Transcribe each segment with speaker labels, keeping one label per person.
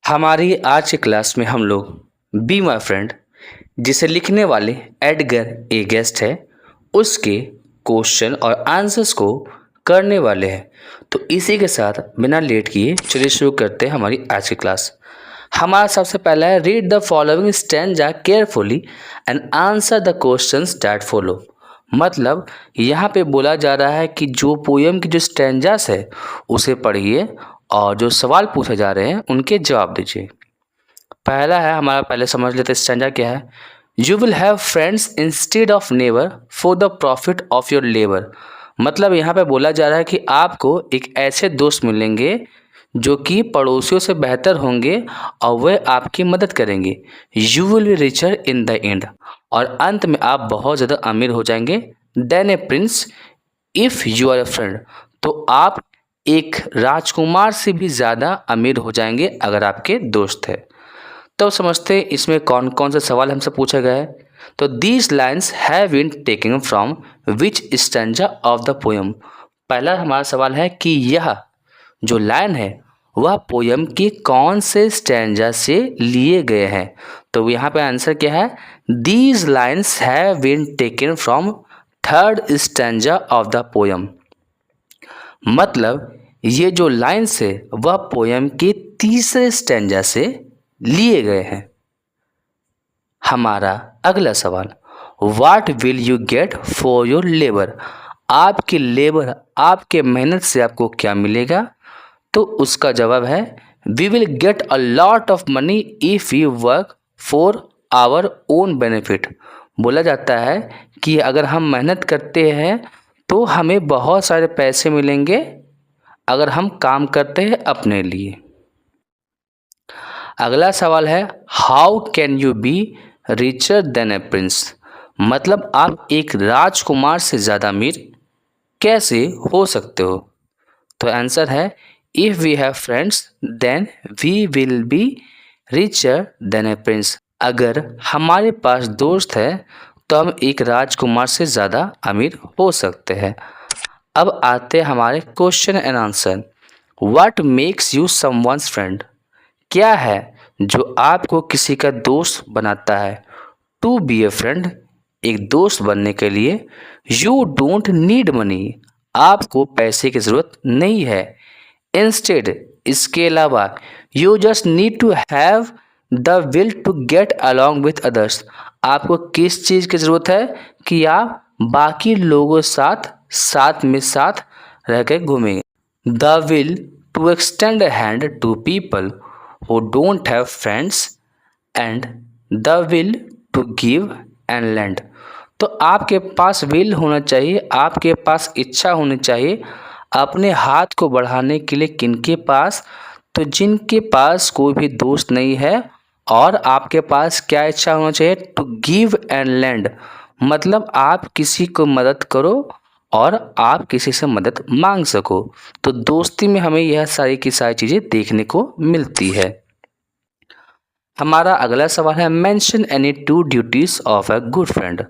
Speaker 1: हमारी आज की क्लास में हम लोग बी माई फ्रेंड जिसे लिखने वाले एडगर ए गेस्ट है उसके क्वेश्चन और आंसर्स को करने वाले हैं। तो इसी के साथ बिना लेट किए चलिए शुरू करते हैं हमारी आज की क्लास। हमारा सबसे पहला है read the following stanza carefully and answer the questions that follow. मतलब यहाँ पे बोला जा रहा है कि जो पोएम की जो स्टैंजास है उसे पढ़िए और जो सवाल पूछे जा रहे हैं उनके जवाब दीजिए। पहला है हमारा, पहले समझ लेते हैं स्टैंजा क्या है। You will have friends instead of neighbour for the profit of your labour. मतलब यहाँ पे बोला जा रहा है कि आपको एक ऐसे दोस्त मिलेंगे जो कि पड़ोसियों से बेहतर होंगे और वे आपकी मदद करेंगे। You will be richer in the end, और अंत में आप बहुत ज़्यादा अमीर हो जाएंगे। Than a prince if you are a friend, तो आप एक राजकुमार से भी ज़्यादा अमीर हो जाएंगे अगर आपके दोस्त है। तो समझते हैं इसमें कौन कौन से सवाल हमसे पूछा गया है। तो these lines have been taken from which stanza of the poem. पहला हमारा सवाल है कि यह जो लाइन है वह पोएम के कौन से स्टैंजा से लिए गए हैं। तो यहाँ पे आंसर क्या है, these lines have been taken from third stanza of the poem. मतलब ये जो लाइन्स है वह पोएम के तीसरे स्टैंजा से लिए गए हैं। हमारा अगला सवाल, what will you get for your labour. आपकी लेबर, आपके मेहनत से आपको क्या मिलेगा। तो उसका जवाब है we will get a lot of money if you work for our own benefit. बोला जाता है कि अगर हम मेहनत करते हैं तो हमें बहुत सारे पैसे मिलेंगे अगर हम काम करते हैं अपने लिए। अगला सवाल है how can you be richer than a prince. मतलब आप एक राजकुमार से ज़्यादा अमीर कैसे हो सकते हो। तो आंसर है if we have friends then we will be richer than a prince. अगर हमारे पास दोस्त है तो हम एक राजकुमार से ज़्यादा अमीर हो सकते हैं। अब आते हैं हमारे question and answer. What makes you someone's friend. क्या है जो आपको किसी का दोस्त बनाता है। टू बी ए फ्रेंड, एक दोस्त बनने के लिए यू डोंट नीड मनी, आपको पैसे की ज़रूरत नहीं है। इंस्टेड, इसके अलावा you just need to have the will to get along with others, आपको किस चीज़ की ज़रूरत है कि आप बाकी लोगों साथ साथ में साथ रह कर घूमेंगे। The will to extend a hand to people who don't have friends and the will to give and lend। तो आपके पास विल होना चाहिए, आपके पास इच्छा होनी चाहिए अपने हाथ को बढ़ाने के लिए। किनके पास, तो जिनके पास कोई भी दोस्त नहीं है। और आपके पास क्या इच्छा होना चाहिए, टू गिव एंड लैंड, मतलब आप किसी को मदद करो और आप किसी से मदद मांग सको। तो दोस्ती में हमें यह सारी की सारी चीज़ें देखने को मिलती है। हमारा अगला सवाल है mention any two duties of a good friend.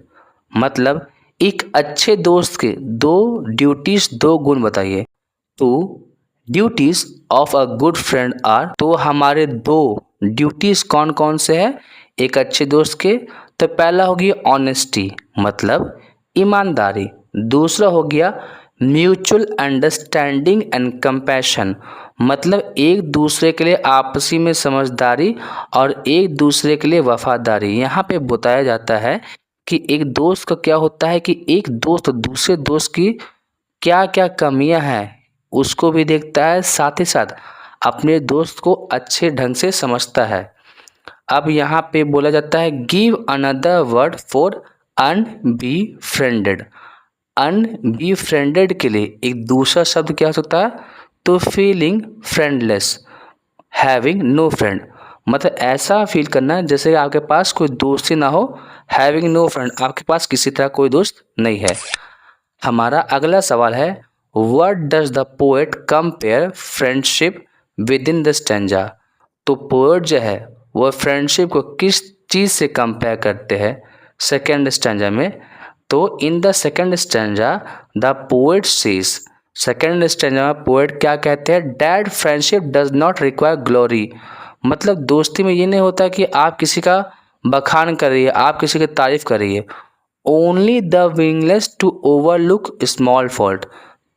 Speaker 1: मतलब एक अच्छे दोस्त के दो ड्यूटीज, दो गुण बताइए। तो duties of a good friend are, तो हमारे दो ड्यूटीज कौन कौन से हैं एक अच्छे दोस्त के। तो पहला हो गया ऑनेस्टी, मतलब ईमानदारी। दूसरा हो गया म्यूचुअल अंडरस्टैंडिंग एंड कंपैशन, मतलब एक दूसरे के लिए आपसी में समझदारी और एक दूसरे के लिए वफादारी। यहाँ पे बताया जाता है कि एक दोस्त का क्या होता है कि एक दोस्त दूसरे दोस्त की क्या क्या कमियां हैं उसको भी देखता है, साथ ही साथ अपने दोस्त को अच्छे ढंग से समझता है। अब यहाँ पे बोला जाता है गिव अनदर वर्ड फॉर अनबीफ्रेंडेड। अनबीफ्रेंडेड के लिए एक दूसरा शब्द क्या हो सकता है, तो फीलिंग फ्रेंडलेस, हैविंग नो फ्रेंड, मतलब ऐसा फील करना जैसे आपके पास कोई दोस्त ही ना हो। हैविंग नो फ्रेंड, आपके पास किसी तरह कोई दोस्त नहीं है। हमारा अगला सवाल है what does the poet compare friendship with in the stanza. तो पोएट जो है वह फ्रेंडशिप को किस चीज़ से कंपेयर करते हैं सेकेंड स्टैंजा में। तो in the second stanza the poet says, second stanza में पोएट क्या कहते हैं, dad friendship does not require glory, मतलब दोस्ती में ये नहीं होता कि आप किसी का बखान कर रही है, आप किसी की तारीफ कर रही है। Only the wingless to overlook small fault.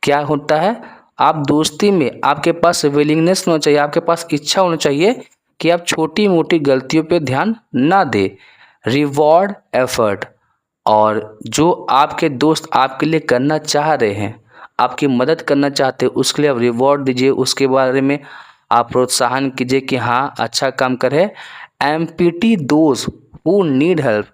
Speaker 1: क्या होता है, आप दोस्ती में आपके पास विलिंगनेस होना चाहिए, आपके पास इच्छा होना चाहिए कि आप छोटी मोटी गलतियों पे ध्यान ना दे। रिवॉर्ड एफर्ट, और जो आपके दोस्त आपके लिए करना चाह रहे हैं, आपकी मदद करना चाहते हैं, उसके लिए आप रिवॉर्ड दीजिए, उसके बारे में आप प्रोत्साहन कीजिए कि हाँ अच्छा काम करे। Empty those who need help,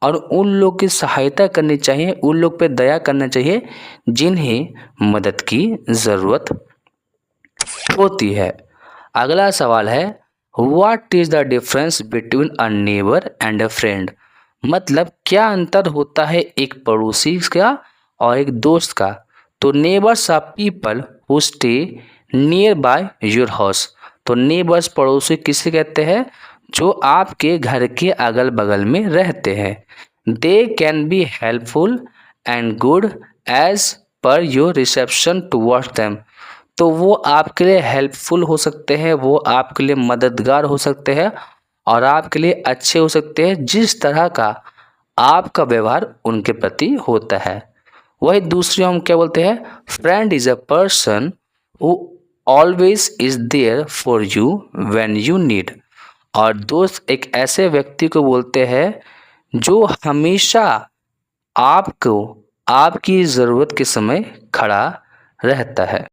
Speaker 1: और उन लोग की सहायता करनी चाहिए, उन लोग पे दया करना चाहिए जिन्हें मदद की ज़रूरत होती है। अगला सवाल है, what is the difference between a neighbour and a friend. मतलब क्या अंतर होता है एक पड़ोसी का और एक दोस्त का। तो neighbours are people who stay near by your house. तो नेबर्स पड़ोसी किसे कहते हैं, जो आपके घर के अगल बगल में रहते हैं। They can be helpful and good as per your reception towards them. तो वो आपके लिए हेल्पफुल हो सकते हैं, वो आपके लिए मददगार हो सकते हैं और आपके लिए अच्छे हो सकते हैं जिस तरह का आपका व्यवहार उनके प्रति होता है। वही दूसरी हम क्या बोलते हैं, friend is a person who always is there for you when you need. और दोस्त एक ऐसे व्यक्ति को बोलते हैं जो हमेशा आपको आपकी ज़रूरत के समय खड़ा रहता है।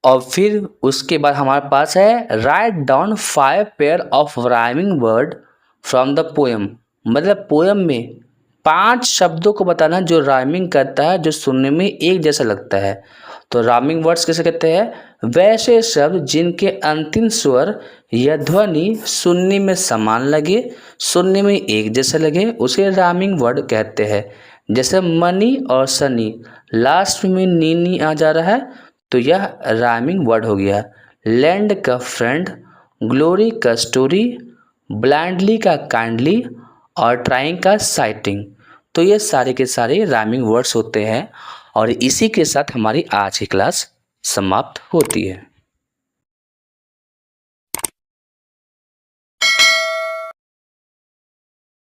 Speaker 1: और फिर उसके बाद हमारे पास है, write down 5 pair of rhyming word from the poem. मतलब पोएम में 5 शब्दों को बताना जो राइमिंग करता है, जो सुनने में एक जैसा लगता है। तो राइमिंग वर्ड्स किसे कहते हैं, वैसे शब्द जिनके अंतिम स्वर या ध्वनि सुनने में समान लगे, सुनने में एक जैसा लगे, उसे राइमिंग वर्ड कहते हैं। जैसे मनी और सनी, लास्ट में नी आ जा रहा है तो यह राइमिंग वर्ड हो गया। लैंड का फ्रेंड, ग्लोरी का स्टोरी, ब्लाइंडली का काइंडली और ट्राइंग का साइटिंग। तो ये सारे के सारे राइमिंग वर्ड्स होते हैं और इसी के साथ हमारी आज की क्लास समाप्त होती है।